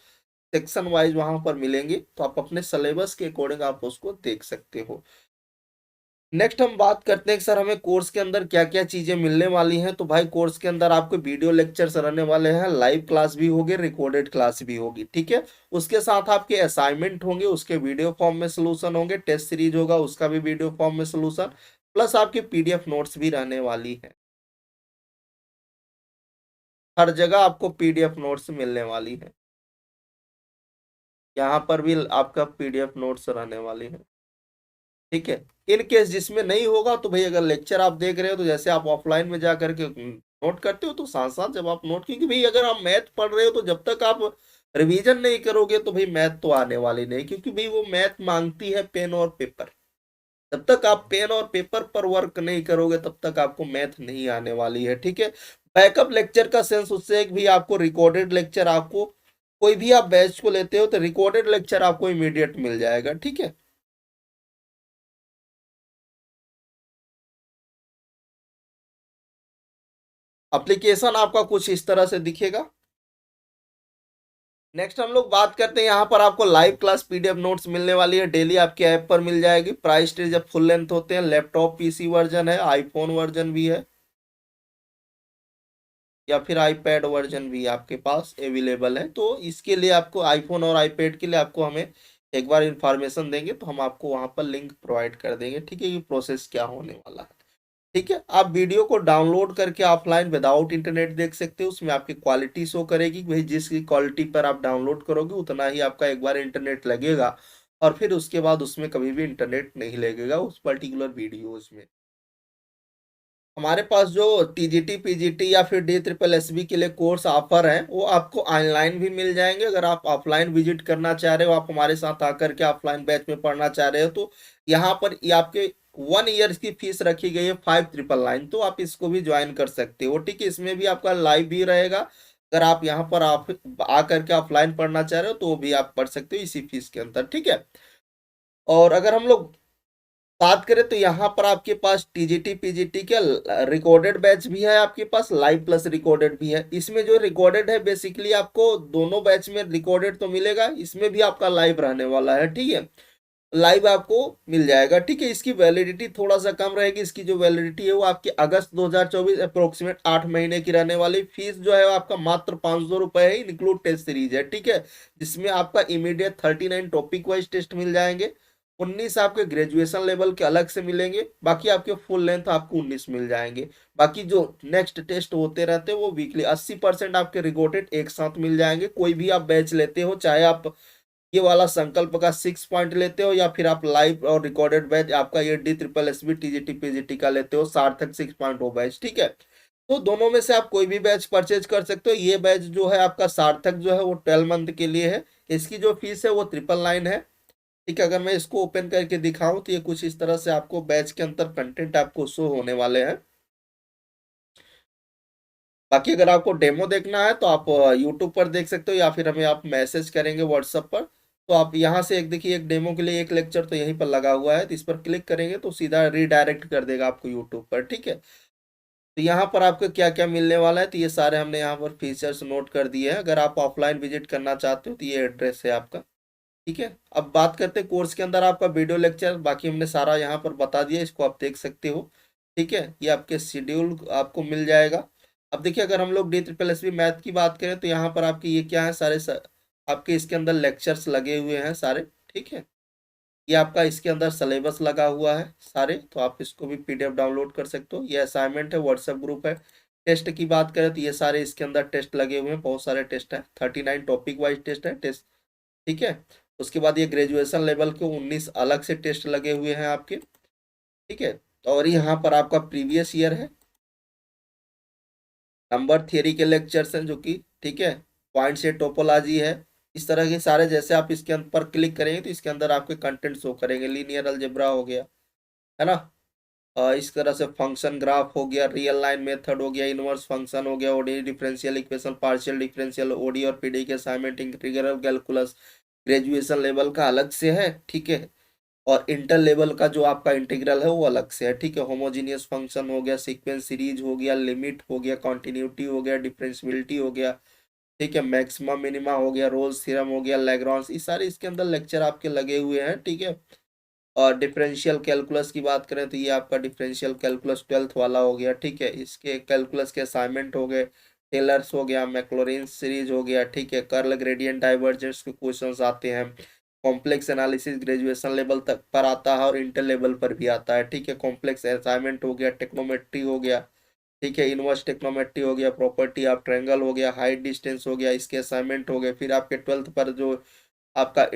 सेक्शन वाइज वहां पर मिलेंगे, तो आप अपने सिलेबस के अकॉर्डिंग आप उसको देख सकते हो। नेक्स्ट हम बात करते हैं कि सर हमें कोर्स के अंदर क्या क्या चीजें मिलने वाली हैं। तो भाई कोर्स के अंदर आपको वीडियो लेक्चर्स रहने वाले हैं, लाइव क्लास भी होगी, रिकॉर्डेड क्लास भी होगी। ठीक है, उसके साथ आपके असाइनमेंट होंगे, उसके वीडियो फॉर्म में सोल्यूशन होंगे, टेस्ट सीरीज होगा उसका भी वीडियो फॉर्म में सोल्यूशन, प्लस आपकी पीडीएफ नोट्स भी रहने वाली है। हर जगह आपको पीडीएफ नोट्स मिलने वाली है, यहाँ पर भी आपका पीडीएफ नोट्स रहने वाली है। ठीक है, इन केस जिसमें नहीं होगा, तो भाई अगर लेक्चर आप देख रहे हो, तो जैसे आप ऑफलाइन में जा करके नोट करते हो, तो साथ साथ जब आप नोट, क्योंकि भाई अगर आप मैथ पढ़ रहे हो, तो जब तक आप रिवीजन नहीं करोगे तो भाई मैथ तो आने वाली नहीं, क्योंकि भाई वो मैथ मांगती है पेन और पेपर। जब तक आप पेन और पेपर पर वर्क नहीं करोगे, तब तक आपको मैथ नहीं आने वाली है। ठीक है, बैकअप लेक्चर का सेंस उससे एक भी आपको रिकॉर्डेड लेक्चर, आपको कोई भी आप बैच को लेते हो तो रिकॉर्डेड लेक्चर आपको इमीडिएट मिल जाएगा। ठीक है, एप्लीकेशन आपका कुछ इस तरह से दिखेगा। नेक्स्ट हम लोग बात करते हैं, यहाँ पर आपको लाइव क्लास पीडीएफ नोट्स मिलने वाली है, डेली आपके ऐप पर मिल जाएगी। प्राइस टेस्ट जब फुल लेंथ होते हैं, लैपटॉप पीसी वर्जन है, आईफोन वर्जन भी है, या फिर आईपैड वर्जन भी आपके पास अवेलेबल है। तो इसके लिए आपको आईफोन और आईपैड के लिए आपको हमें एक बार इंफॉर्मेशन देंगे, तो हम आपको वहां पर लिंक प्रोवाइड कर देंगे। ठीक है, ये प्रोसेस क्या होने वाला है। ठीक है, आप वीडियो को डाउनलोड करके ऑफलाइन विदाउट इंटरनेट देख सकते हो, उसमें आपकी क्वालिटी शो करेगी कि भाई जिस क्वालिटी पर आप डाउनलोड करोगे उतना ही आपका एक बार इंटरनेट लगेगा, और फिर उसके बाद उसमें कभी भी इंटरनेट नहीं लगेगा उस पर्टिकुलर वीडियोज में। हमारे पास जो टीजीटी पीजीटी या फिर DSSS के लिए कोर्स ऑफर है, वो आपको ऑनलाइन भी मिल जाएंगे। अगर आप ऑफलाइन विजिट करना चाह रहे हो, आप हमारे साथ आकर के ऑफलाइन बैच में पढ़ना चाह रहे हो, तो यहाँ पर ये आपके 1 ईयर की फीस रखी गई है 5999, तो आप इसको भी ज्वाइन कर सकते हो। ठीक है, इसमें भी आपका लाइव भी रहेगा। अगर आप यहाँ पर आप आकर के ऑफलाइन पढ़ना चाह रहे हो, तो भी आप पढ़ सकते हो इसी फीस के अंदर। ठीक है, और अगर हम लोग बात करें, तो यहाँ पर आपके पास टीजीटी पीजीटी के रिकॉर्डेड बैच भी है, आपके पास लाइव प्लस रिकॉर्डेड भी है। इसमें जो रिकॉर्डेड है, बेसिकली आपको दोनों बैच में रिकॉर्डेड तो मिलेगा, इसमें भी आपका लाइव रहने वाला है। ठीक है, लाइव आपको मिल जाएगा। ठीक है, इसकी वैलिडिटी थोड़ा सा कम रहेगी, इसकी जो वैलिडिटी है वो आपकी अगस्त 2024 अप्रोक्सीमेट 8 महीने की रहने वाली। फीस जो है वो आपका मात्र 500 रुपये है, इंक्लूड टेस्ट सीरीज है। ठीक है, जिसमें आपका इमीडिएट 39 टॉपिक वाइज टेस्ट मिल जाएंगे, 19 आपके ग्रेजुएशन लेवल के अलग से मिलेंगे, बाकी आपके फुल लेंथ आपको 19 मिल जाएंगे। बाकी जो नेक्स्ट टेस्ट होते रहते हैं वो वीकली 80% आपके रिकॉर्डेड एक साथ मिल जाएंगे। कोई भी आप बैच लेते हो, चाहे आप ये वाला संकल्प का 6 पॉइंट लेते हो, या फिर आप लाइव और रिकॉर्डेड बैच आपका ये DSSS टीजीटी पीजीटी का लेते हो, सार्थक 6 पॉइंट हो बैच। ठीक है, तो दोनों में से आप कोई भी बैच परचेज कर सकते हो। ये बैच जो है आपका सार्थक जो है वो 12 मंथ के लिए है, इसकी जो फीस है वो 999 है। ठीक है, अगर मैं इसको ओपन करके दिखाऊं, तो ये कुछ इस तरह से आपको बैच के अंदर कंटेंट आपको शो होने वाले हैं। बाकी अगर आपको डेमो देखना है, तो आप यूट्यूब पर देख सकते हो, या फिर हमें आप मैसेज करेंगे व्हाट्सएप पर, तो आप यहाँ से एक देखिए, एक डेमो के लिए एक लेक्चर तो यहीं पर लगा हुआ है, तो इस पर क्लिक करेंगे तो सीधा रीडायरेक्ट कर देगा आपको यूट्यूब पर। ठीक है, तो यहाँ पर आपको क्या क्या मिलने वाला है, तो ये सारे हमने यहाँ पर फीचर्स नोट कर दिए हैं। अगर आप ऑफलाइन विजिट करना चाहते हो, तो ये एड्रेस है आपका। ठीक है, अब बात करते हैं कोर्स के अंदर आपका वीडियो लेक्चर, बाकी हमने सारा यहाँ पर बता दिया, इसको आप देख सकते हो। ठीक है, ये आपके शेड्यूल आपको मिल जाएगा। अब देखिए, अगर हम लोग DSSS मैथ की बात करें, तो यहाँ पर आपके ये क्या है, आपके इसके अंदर लेक्चर्स लगे हुए हैं सारे। ठीक है, ये आपका इसके अंदर सिलेबस लगा हुआ है सारे, तो आप इसको भी पीडीएफ डाउनलोड कर सकते हो। ये असाइनमेंट है, व्हाट्सएप ग्रुप है। टेस्ट की बात करें, तो ये सारे इसके अंदर टेस्ट लगे हुए हैं, बहुत सारे टेस्ट हैं, 39 टॉपिक वाइज टेस्ट है टेस्ट। ठीक है, उसके बाद ये ग्रेजुएशन लेवल के 19 अलग से टेस्ट लगे हुए हैं आपके। ठीक है, और यहाँ पर आपका प्रीवियस ईयर है, नंबर थियरी के लेक्चर्स हैं जो कि, ठीक है, पॉइंट से टोपोलॉजी है। इस तरह के सारे, जैसे आप इसके पर क्लिक करेंगे, तो इसके अंदर आपके कंटेंट शो करेंगे, लीनियर अलजेब्रा हो गया, है ना, इस तरह से फंक्शन ग्राफ हो गया, रियल लाइन मेथड हो गया, इनवर्स फंक्शन हो गया, OD differential equation, partial differential, OD और पीडी के assignment, integral calculus graduation level का अलग से है, ठीक है। और इंटर लेवल का जो आपका इंटीग्रल है वो अलग से है, ठीक है। होमोजीनियस फंक्शन हो गया, सीक्वेंस सीरीज हो गया, लिमिट हो गया, कॉन्टिन्यूटी हो गया, डिफरेंशियबिलिटी हो गया, ठीक है। मैक्सिमम मिनिमा हो गया, रोल्स थ्योरम हो गया, लैग्रॉन्ज, ये सारे इसके अंदर लेक्चर आपके लगे हुए हैं, ठीक है। और डिफरेंशियल कैलकुलस की बात करें तो ये आपका डिफरेंशियल कैलकुलस 12th वाला हो गया, ठीक है। इसके कैलकुलस के असाइनमेंट हो गए, टेलर्स हो गया, मैक्लॉरिन सीरीज हो गया, ठीक है। कर्ल ग्रेडियंट डाइवर्जेंस के क्वेश्चंस आते हैं। कॉम्प्लेक्स एनालिसिस ग्रेजुएशन लेवल तक पर आता है और इंटर लेवल पर भी आता है, ठीक है। कॉम्प्लेक्स असाइनमेंट हो गया, टेक्नोमेट्री हो गया, ठीक है। इनवर्स टेक्नोमेट्री हो गया, प्रॉपर्टी ऑफ ट्रायंगल हो गया, हाइट डिस्टेंस हो गया, इसके असाइनमेंट हो गए। फिर आपके 12th पर जो आपका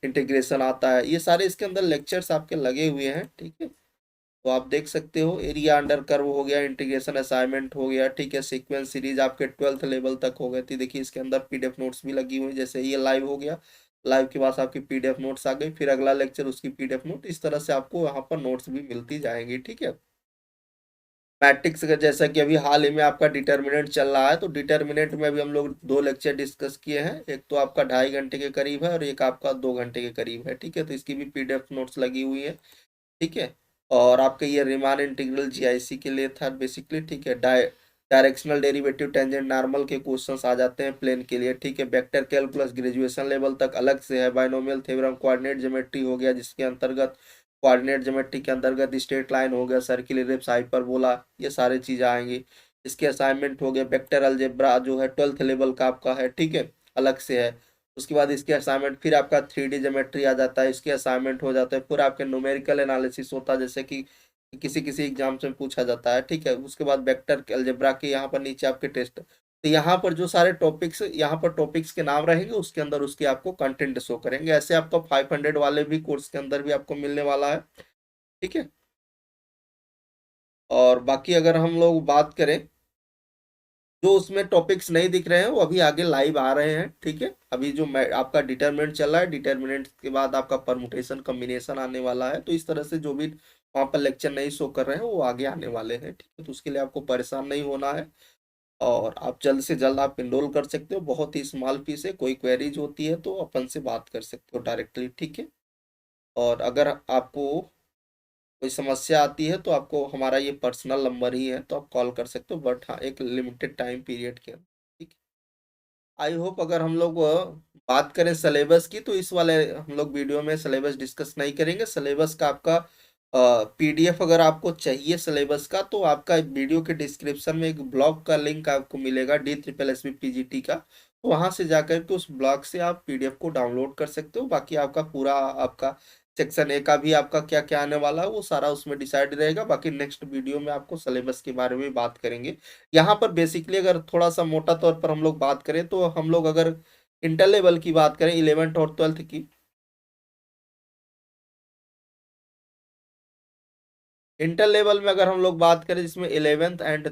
इंटीग्रेशन आता है, ये सारे इसके अंदर लेक्चर्स आपके लगे हुए हैं, ठीक है। तो आप देख सकते हो, एरिया अंडर कर्व हो गया, इंटीग्रेशन असाइनमेंट हो गया, ठीक है। सीक्वेंस सीरीज आपके 12th लेवल तक हो गई थी। देखिए इसके अंदर पीडीएफ नोट्स भी लगी हुई, जैसे ये लाइव हो गया, लाइव के बाद आपकी पीडीएफ नोट्स आ गई, फिर अगला लेक्चर उसकी पीडीएफ नोट, इस तरह से आपको यहाँ पर नोट्स भी मिलती जाएंगी, ठीक है। मैट्रिक्स का जैसा कि अभी हाल ही में आपका डिटर्मिनेंट चल रहा है, तो डिटर्मिनेंट में अभी हम लोग 2 लेक्चर डिस्कस किए हैं। एक तो आपका 2.5 घंटे के करीब है और एक आपका 2 घंटे के करीब है, ठीक है। तो इसकी भी पीडीएफ नोट्स लगी हुई है, ठीक है। और आपका ये रीमान इंटीग्रल जीआईसी के लिए था बेसिकली, ठीक है। डायरेक्शनल डेरिवेटिव टेंजेंट नॉर्मल के क्वेश्चंस आ जाते हैं प्लेन के लिए, ठीक है। वेक्टर कैलकुलस ग्रेजुएशन लेवल तक अलग से है। बाइनोमियल थ्योरम, कोऑर्डिनेट ज्योमेट्री हो गया, जिसके अंतर्गत कोऑर्डिनेट ज्योमेट्री के अंतर्गत स्ट्रेट लाइन हो गया, सर्किल, इलिप्स, हाइपरबोला, ये सारे चीज आएंगी। इसके असाइनमेंट हो गए, वेक्टर अलजेब्रा जो है 12th लेवल का आपका है, ठीक है, अलग से है। उसके बाद इसके असाइनमेंट, फिर आपका 3D ज्योमेट्री आ जाता है, इसके असाइनमेंट हो जाता है। फिर आपके न्यूमेरिकल एनालिसिस होता है, जैसे कि किसी किसी एग्जाम से पूछा जाता है, ठीक है। उसके बाद वेक्टर अलजेब्रा के यहाँ पर नीचे आपके टेस्ट, तो यहाँ पर जो सारे टॉपिक्स, यहाँ पर टॉपिक्स के नाम रहेंगे, उसके अंदर उसके आपको कंटेंट शो करेंगे। ऐसे आपका 500 वाले भी कोर्स के अंदर भी आपको मिलने वाला है, ठीक है। और बाकी अगर हम लोग बात करें, जो उसमें टॉपिक्स नहीं दिख रहे हैं वो अभी आगे लाइव आ रहे हैं, ठीक है। अभी जो आपका डिटरमिनेंट चल रहा है, डिटरमिनेंट के बाद आपका परमुटेशन कॉम्बिनेशन आने वाला है, तो इस तरह से जो भी वहाँ पर लेक्चर नहीं शो कर रहे हैं वो आगे आने वाले हैं, ठीक है। तो उसके लिए आपको परेशान नहीं होना है और आप जल्द से जल्द आप इनरोल कर सकते हो। बहुत ही स्मॉल फीस है, कोई क्वेरीज होती है तो अपन से बात कर सकते हो डायरेक्टली, ठीक है। और अगर आपको कोई समस्या आती है तो आपको हमारा ये पर्सनल नंबर ही है, तो आप कॉल कर सकते हो, बट हाँ एक लिमिटेड टाइम पीरियड के अंदर, ठीक है। आई होप अगर हम लोग बात करें सिलेबस की, तो इस वाले हम लोग वीडियो में सिलेबस डिस्कस नहीं करेंगे। सिलेबस का आपका पीडीएफ अगर आपको चाहिए सिलेबस का, तो आपका वीडियो के डिस्क्रिप्शन में एक ब्लॉग का लिंक आपको मिलेगा, DSSB-PGT का, तो वहां से जाकर के उस ब्लॉग से आप पीडीएफ को डाउनलोड कर सकते हो। बाकी आपका पूरा आपका सेक्शन ए का भी आपका क्या क्या आने वाला है वो सारा उसमें डिसाइड रहेगा। बाकी नेक्स्ट वीडियो में आपको सिलेबस के बारे में बात करेंगे। यहाँ पर बेसिकली अगर थोड़ा सा मोटा तौर पर हम लोग बात करें, तो हम लोग अगर इंटर लेवल की बात करें, 11th और 12th की, इंटर लेवल में अगर हम लोग बात करें जिसमें 11th एंड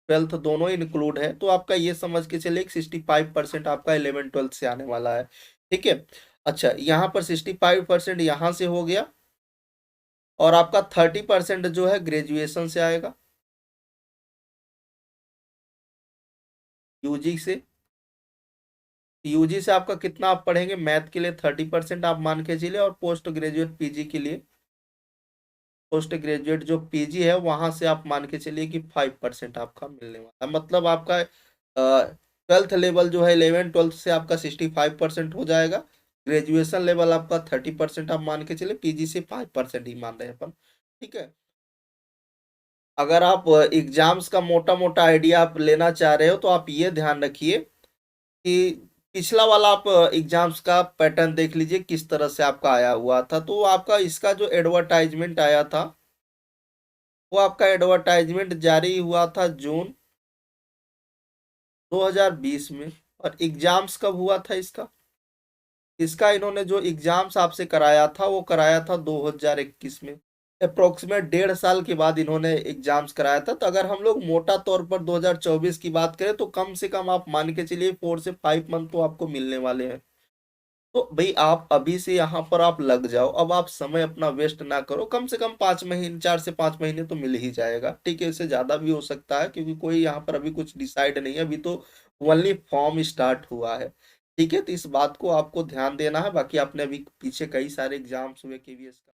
12th दोनों इंक्लूड है, तो आपका ये समझ के चलिए 65% आपका 11th-12th से आने वाला है, ठीक है। अच्छा, यहाँ पर 65% यहाँ से हो गया और आपका 30% जो है ग्रेजुएशन से आएगा, यूजी से। यूजी से आपका कितना आप पढ़ेंगे, मैथ के लिए 30% आप मान के चलिए, और पोस्ट ग्रेजुएट पीजी के लिए, पोस्ट ग्रेजुएट जो पीजी है वहां से आप मान के चलिए कि 5% आपका मिलने वाला है। मतलब आपका 12th लेवल जो है 11th-12th से आपका 65% हो जाएगा। ग्रेजुएशन लेवल आपका 30% आप मान के चलिए, पीजी से 5% ही मान रहे हैं अपन, ठीक है। अगर आप एग्जाम्स का मोटा मोटा आइडिया आप लेना चाह रहे हो, तो आप ये ध्यान रखिए कि पिछला वाला आप एग्जाम्स का पैटर्न देख लीजिए किस तरह से आपका आया हुआ था। तो आपका इसका जो एडवर्टाइजमेंट आया था, वो आपका एडवर्टाइजमेंट जारी हुआ था जून 2020 में। और एग्जाम्स कब हुआ था इसका, इसका इन्होंने जो एग्जाम्स आपसे कराया था वो कराया था 2021 में। अप्रोक्सीमेट 1.5 साल के बाद इन्होंने एग्जाम्स कराया था। तो अगर हम लोग मोटा तौर पर 2024 की बात करें, तो कम से कम आप मान के चलिए 4 से 5 मंथ तो आपको मिलने वाले हैं। तो भाई आप अभी से यहाँ पर आप लग जाओ, अब आप समय अपना वेस्ट ना करो, कम से कम 5 महीने, 4 से 5 महीने तो मिल ही जाएगा, ठीक है, इससे ज्यादा भी हो सकता है क्योंकि कोई यहाँ पर अभी कुछ डिसाइड नहीं है, अभी तो ओनली फॉर्म स्टार्ट हुआ है, ठीक है, तो इस बात को आपको ध्यान देना है। बाकी आपने अभी पीछे कई सारे एग्जाम्स हुए केवीएस का,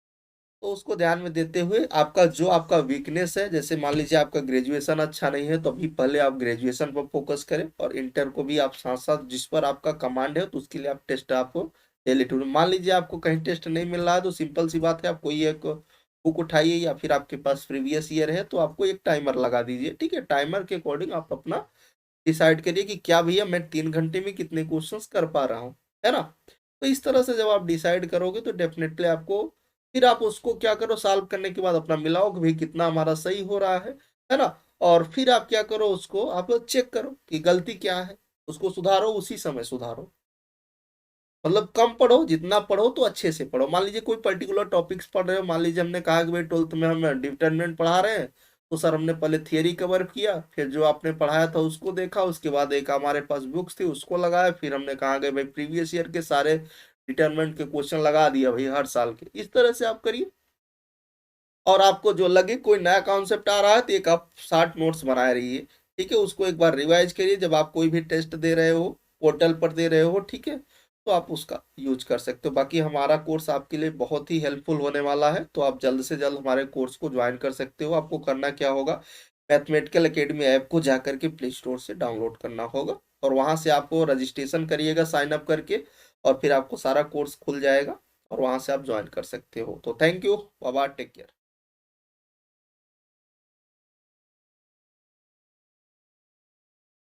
तो उसको ध्यान में देते हुए आपका जो आपका वीकनेस है, जैसे मान लीजिए आपका ग्रेजुएशन अच्छा नहीं है तो अभी पहले आप ग्रेजुएशन पर फोकस करें, और इंटर को भी आप साथ साथ जिस पर आपका कमांड है तो उसके लिए आप टेस्ट आपको डेली टू, मान लीजिए आपको कहीं टेस्ट नहीं मिल रहा है तो सिंपल सी बात है, आप कोई एक बुक उठाइए या फिर आपके पास प्रीवियस ईयर है तो आपको एक टाइमर लगा दीजिए, ठीक है, टाइमर के अकॉर्डिंग आप अपना डिसाइड करिए कि क्या भैया मैं 3 घंटे में कितने क्वेश्चंस कर पा रहा हूँ, है ना। तो इस तरह से जब आप डिसाइड करोगे तो डेफिनेटली आपको, फिर आप उसको क्या करो, सॉल्व करने के बाद अपना मिलाओ कि भाई कितना हमारा सही हो रहा है ना। और फिर आप क्या करो, उसको आप चेक करो कि गलती क्या है, उसको सुधारो, उसी समय सुधारो, मतलब कम पढ़ो, जितना पढ़ो तो अच्छे से पढ़ो। मान लीजिए कोई पर्टिकुलर टॉपिक्स पढ़ रहे हो, मान लीजिए हमने कहा कि भाई 12th में हम डिटरमिनेंट पढ़ा रहे हैं, तो सर हमने पहले थियरी कवर किया, फिर जो आपने पढ़ाया था उसको देखा, उसके बाद एक हमारे पास बुक्स थी उसको लगाया, फिर हमने कहा कि भाई प्रीवियस ईयर के सारे डिटरमिनेंट के क्वेश्चन लगा दिया भाई हर साल के, इस तरह से आप करिए। और आपको जो लगे कोई नया कॉन्सेप्ट आ रहा है तो एक आप 60 नोट्स बनाए रहिए, ठीक है, उसको एक बार रिवाइज करिए जब आप कोई भी टेस्ट दे रहे हो, पोर्टल पर दे रहे हो, ठीक है, तो आप उसका यूज कर सकते हो। बाकी हमारा कोर्स आपके लिए बहुत ही हेल्पफुल होने वाला है, तो आप जल्द से जल्द हमारे कोर्स को ज्वाइन कर सकते हो। आपको करना क्या होगा, मैथमेटिकल एकेडमी ऐप को जा करके प्ले स्टोर से डाउनलोड करना होगा, और वहां से आपको रजिस्ट्रेशन करिएगा साइन अप करके, और फिर आपको सारा कोर्स खुल जाएगा और वहां से आप ज्वाइन कर सकते हो। तो thank you, bye bye, take care.